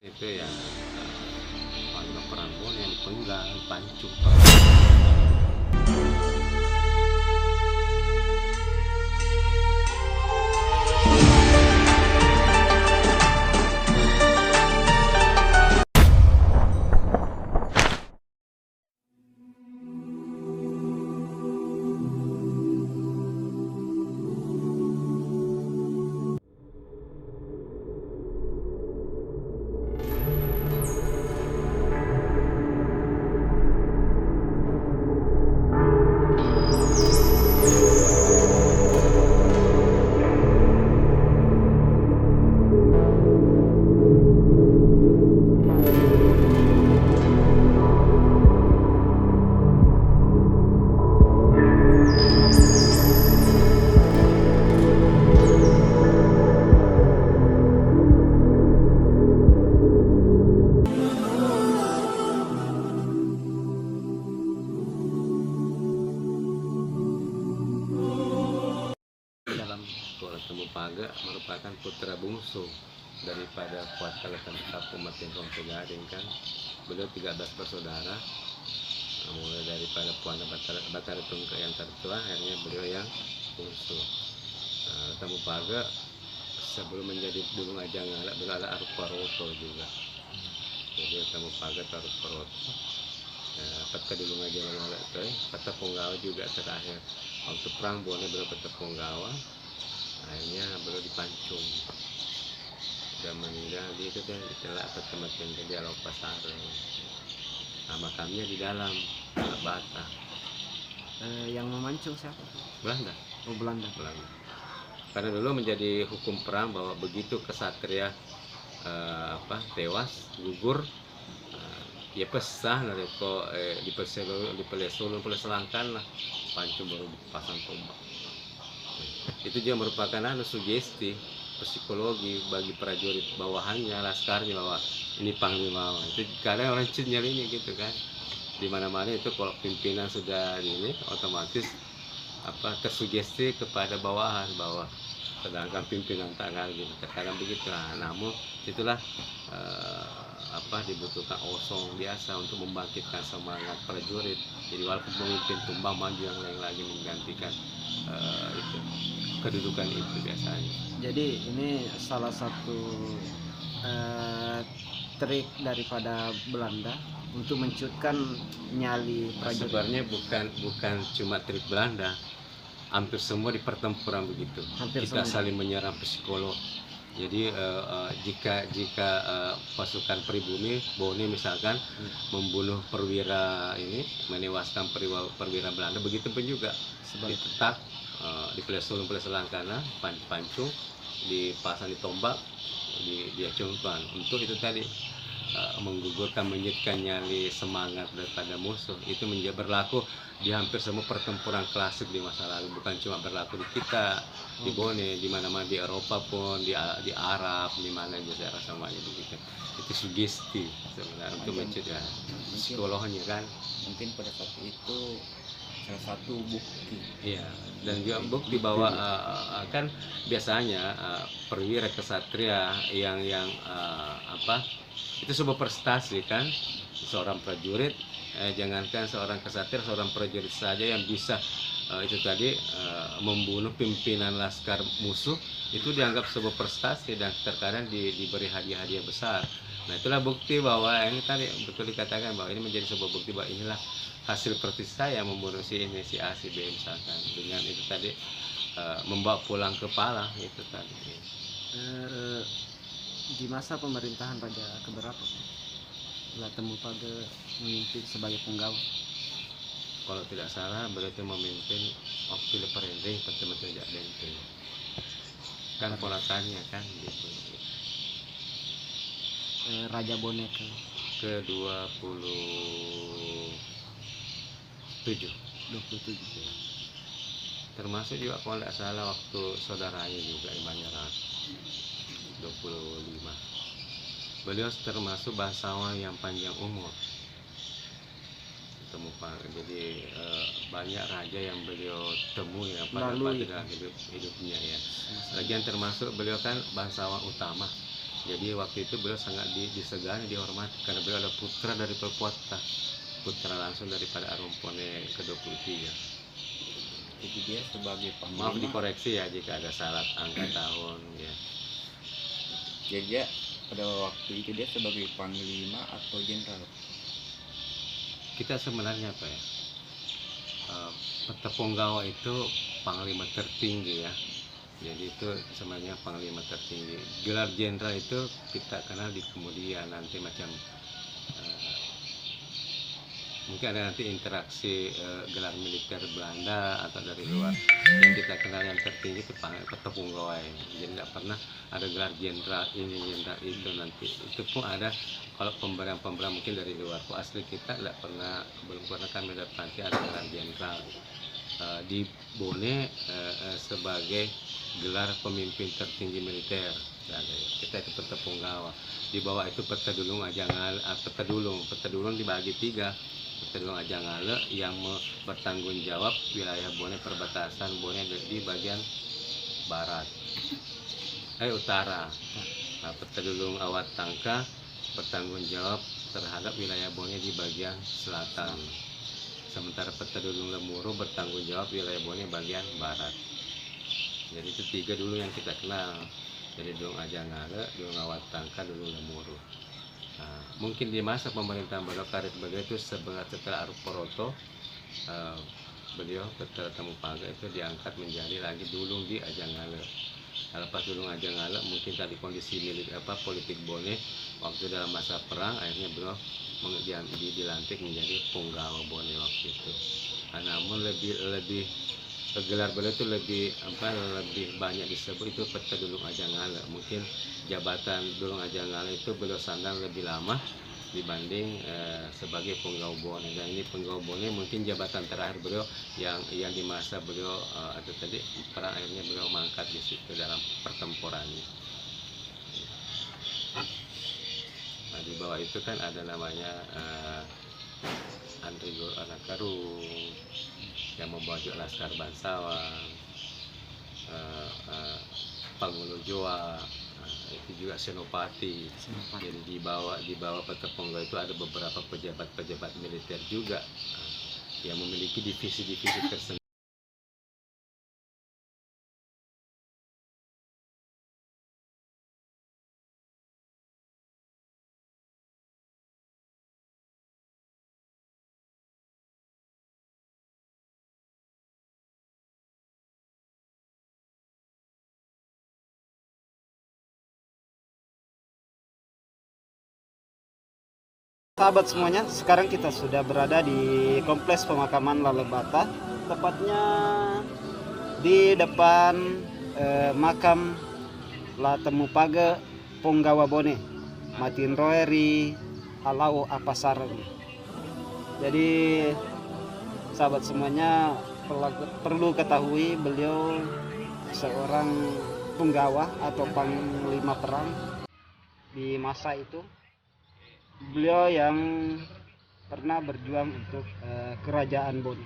Itu ya Panglima Perang yang dipenggal, pancung. Kuala Temupaga merupakan putra bungsu daripada Kuat Kaletan Kabupaten Gading kan. Beliau 13 bersaudara, mulai daripada Puana Batara Tungka yang tertua, akhirnya beliau yang bungsu. Temupaga sebelum menjadi Dulung Ajangala beliau ada Aruparoto juga. Jadi Temupaga Aruparoto. Peta Dulung Ajangala itu, peta Punggawa juga terakhir. Waktu perang boleh beliau peta Punggawa. Akhirnya beliau dipancung dan meninggal di itu kan ditelak kematian di Alau Pasar. Nah, makamnya di dalam bata. Yang memancung siapa? Belanda. Oh, Belanda. Karena dulu menjadi hukum perang bahwa begitu kesatria tewas gugur, ya pesah dari kok dipelesulun lah pancung baru dipasang tombak. Itu juga merupakan sugesti psikologi bagi prajurit bawahannya, laskarnya, bahwa ini panglima. Itu kadang orang nyarinya gitu kan, di mana-mana itu kalau pimpinan sudah ini otomatis tersugesti kepada bawahan, bahwa sedangkan pimpinan tanggal gitu terkadang begitu. Namun itulah dibutuhkan osong biasa untuk membangkitkan semangat prajurit. Jadi walaupun pemimpin tumbang, maju yang lain lagi menggantikan itu kedudukan itu biasanya. Jadi ini salah satu trik daripada Belanda untuk mencutkan nyali prajurit. Sebenarnya bukan cuma trik Belanda, hampir semua di pertempuran begitu. Kita saling menyerang psikolog. Jadi jika pasukan pribumi Bone misalkan membunuh perwira ini, menewaskan perwira Belanda, begitu pun juga ditetak, dipelesulkan pancung, dipasang di tombak, diacungkan. Untuk itu tadi menggugurkan, menyitkan nyali semangat daripada musuh. Itu menjadi berlaku di hampir semua pertempuran klasik di masa lalu, bukan cuma berlaku di kita, di Bone, di mana-mana di Eropa pun, di Arab, di mana aja saya rasa semuanya begitu. Itu sugesti sebenarnya untuk mencegah psikolognya kan. Mungkin pada saat itu salah satu bukti. Iya, dan juga bukti bahwa kan biasanya perwira kesatria yang itu sebuah prestasi kan, seorang prajurit. Jangankan seorang kesatria, seorang prajurit saja yang bisa itu tadi membunuh pimpinan laskar musuh, itu dianggap sebuah prestasi dan terkadang diberi hadiah-hadiah besar. Nah, itulah bukti bahwa ini tadi betul dikatakan bahwa ini menjadi sebuah bukti bahwa inilah hasil praktis saya membunuh si ini, si A, si B misalkan, dengan itu tadi membawa pulang kepala itu tadi. Di masa pemerintahan Raja keberapa Temupaga memimpin sebagai penggawa? Kalau tidak salah berarti memimpin waktu leperending pertemuan tidak benteng kan ponakannya kan gitu. Raja Bone ke 27. Termasuk juga kalau tidak salah waktu saudaranya juga Imannya 25. Beliau termasuk bangsawan yang panjang umur. Jadi banyak raja yang beliau temui pada dalam hidupnya ya. Lagian termasuk beliau kan bangsawan utama Jadi waktu itu beliau sangat disegani, dihormati karena beliau adalah putra dari Perpuata, putra langsung daripada Arumpone ke-23. Jadi dia sebagai Maaf panglima. dikoreksi ya jika ada salah angka tahun ya. Jadi dia pada waktu itu dia sebagai panglima atau jenderal. Kita sebenarnya apa ya? Petepunggawa itu panglima tertinggi ya. Jadi itu sebenarnya panglima tertinggi. Gelar jenderal itu kita kenal di kemudian nanti macam mungkin ada nanti interaksi gelar militer Belanda atau dari luar. Yang kita kenal yang tertinggi itu petepunggawa. Jadi tidak pernah ada gelar jenderal ini jenderal itu nanti. Itu pun ada kalau pemberian mungkin dari luar. Kok asli kita tidak pernah, belum pernah kami dapati ada gelar jenderal. Di Bone sebagai gelar pemimpin tertinggi militer. Kita itu petepunggawa. Di bawah itu petedulung ajangal, petedulung dibagi 3. Petedulung Ajangale yang bertanggung jawab wilayah Bone, perbatasan Bone di bagian barat, utara. Nah, petedulung Awat Tangka bertanggung jawab terhadap wilayah Bone di bagian selatan. Sementara petedulung Lemuru bertanggung jawab wilayah Bone bagian barat. Jadi itu 3 dulu yang kita kenal. Jadi Dulung Ajangale, Dulung Awat Tangka, Dulung Lemuru. Nah, mungkin di masa pemerintahan beliau karir beliau itu setelah Aruporoto, beliau setelah Temupaga itu diangkat menjadi lagi Dulung di Ajangale. Lepas Dulung Ajangale mungkin tadi kondisi politik Bone waktu dalam masa perang, akhirnya beliau dilantik menjadi Punggawa Bone waktu itu. Namun lebih gelar beliau itu lebih banyak disebut itu Petedulung Ajangale. Mungkin jabatan Dulung Ajangale itu beliau sandang lebih lama dibanding sebagai Punggawa Bone. Dan ini Punggawa Bone mungkin jabatan terakhir beliau yang di masa beliau atau tadi perang, akhirnya beliau mangkat di situ dalam pertempurannya. Nah, di bawah itu kan ada namanya Andrigo Anakarung yang membawa Laskar Bangsawan, Pangulu Joa, itu juga Senopati. Jadi di bawah Petepunggawa itu ada beberapa pejabat militer juga yang memiliki divisi-divisi tersendiri. Sahabat semuanya, sekarang kita sudah berada di Kompleks Pemakaman Lalebata, tepatnya di depan makam La Temupaga Punggawa Bone Matin Roeri Alau Apasareng. Jadi sahabat semuanya perlu ketahui beliau seorang punggawa atau panglima perang di masa itu. Beliau yang pernah berjuang untuk kerajaan Bone.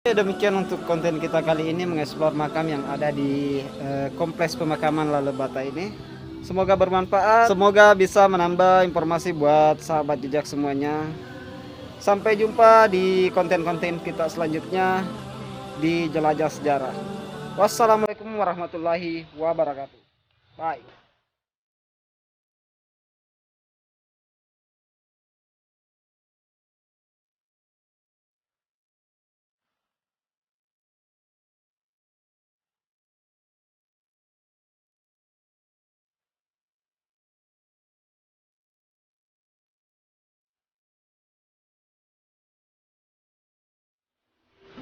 Demikian untuk konten kita kali ini mengeksplor makam yang ada di Kompleks Pemakaman Lalebata ini. Semoga bermanfaat, semoga bisa menambah informasi buat sahabat jejak semuanya. Sampai jumpa di konten-konten kita selanjutnya di Jelajah Sejarah. Wassalamualaikum warahmatullahi wabarakatuh. Bye.